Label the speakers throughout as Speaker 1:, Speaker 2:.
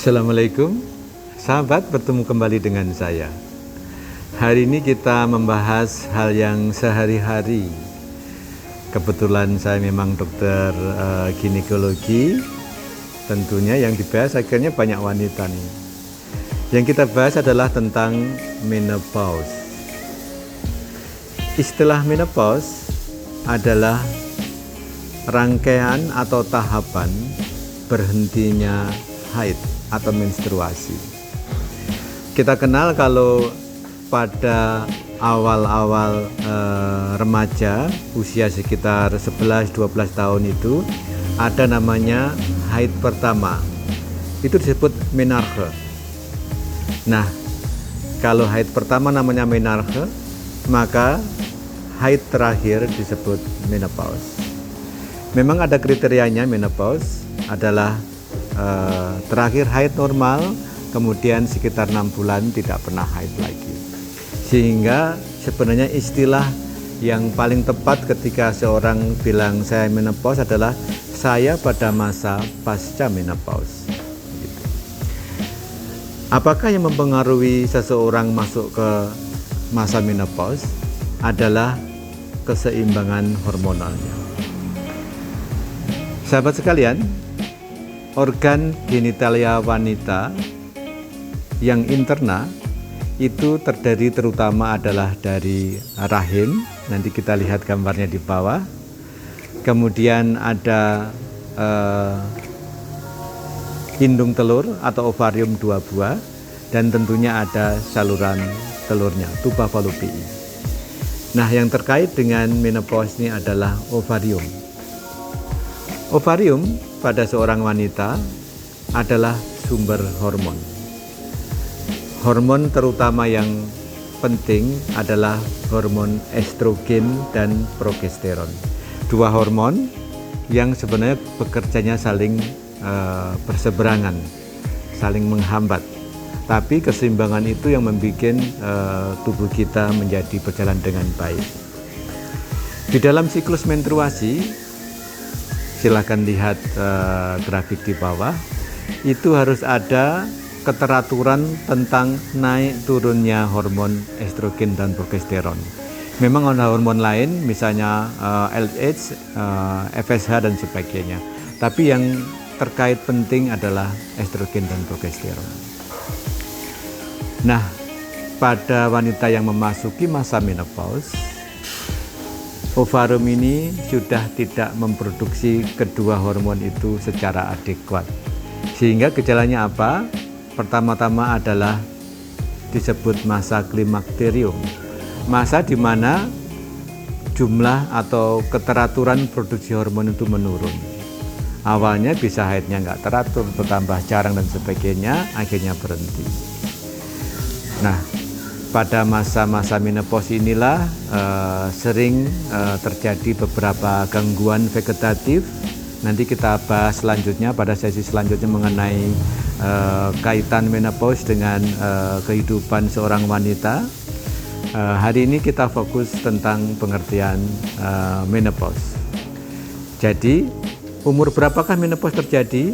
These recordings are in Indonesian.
Speaker 1: Assalamualaikum, sahabat, bertemu kembali dengan saya. Hari ini kita membahas hal yang sehari-hari. Kebetulan saya memang dokter ginekologi. Tentunya yang dibahas akhirnya banyak wanita nih. Yang kita bahas adalah tentang menopause. Istilah menopause adalah rangkaian atau tahapan berhentinya haid atau menstruasi. Kita kenal kalau pada awal-awal remaja, usia sekitar 11-12 tahun itu ada namanya haid pertama. Itu disebut menarche. Nah, kalau haid pertama namanya menarche, maka haid terakhir disebut menopause. Memang ada kriterianya. Menopause adalah terakhir haid normal, kemudian sekitar 6 bulan tidak pernah haid lagi. Sehingga sebenarnya istilah yang paling tepat ketika seorang bilang saya menopause adalah saya pada masa pasca menopause. Gitu. Apakah yang mempengaruhi seseorang masuk ke masa menopause adalah keseimbangan hormonalnya. Sahabat sekalian, organ genitalia wanita yang interna itu terdiri terutama adalah dari rahim, nanti kita lihat gambarnya di bawah. Kemudian ada indung telur atau ovarium 2 buah, dan tentunya ada saluran telurnya, tuba fallopiae. Nah, yang terkait dengan menopause ini adalah ovarium. Ovarium pada seorang wanita adalah sumber hormon. Hormon terutama yang penting adalah hormon estrogen dan progesteron. Dua hormon yang sebenarnya bekerjanya saling berseberangan, saling menghambat. Tapi keseimbangan itu yang membuat tubuh kita menjadi berjalan dengan baik. Di dalam siklus menstruasi, silakan lihat grafik di bawah, itu harus ada keteraturan tentang naik turunnya hormon estrogen dan progesteron. Memang ada hormon lain, misalnya LH, FSH dan sebagainya. Tapi yang terkait penting adalah estrogen dan progesteron. Nah, pada wanita yang memasuki masa menopause, ovarium ini sudah tidak memproduksi kedua hormon itu secara adekuat. Sehingga gejalanya apa? Pertama-tama adalah disebut masa klimakterium. Masa di mana jumlah atau keteraturan produksi hormon itu menurun. Awalnya bisa haidnya nggak teratur, bertambah jarang dan sebagainya, akhirnya berhenti. Nah, pada masa-masa menopause inilah sering terjadi beberapa gangguan vegetatif. Nanti kita bahas selanjutnya pada sesi selanjutnya mengenai kaitan menopause dengan kehidupan seorang wanita. Hari ini kita fokus tentang pengertian menopause. Jadi, umur berapakah menopause terjadi?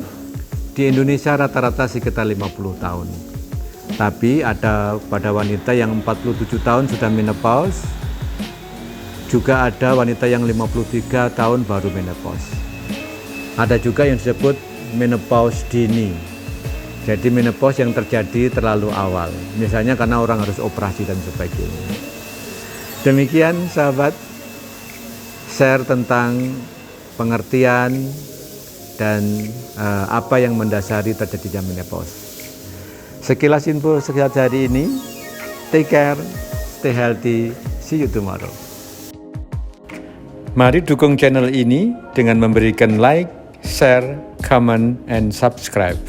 Speaker 1: Di Indonesia rata-rata sekitar 50 tahun. Tapi ada pada wanita yang 47 tahun sudah menopause, juga ada wanita yang 53 tahun baru menopause. Ada juga yang disebut menopause dini. Jadi menopause yang terjadi terlalu awal, misalnya karena orang harus operasi dan sebagainya. Demikian sahabat, share tentang pengertian dan apa yang mendasari terjadinya menopause. Sekilas info sekilas hari ini. Take care, stay healthy, see you tomorrow. Mari dukung channel ini dengan memberikan like, share, comment, and subscribe.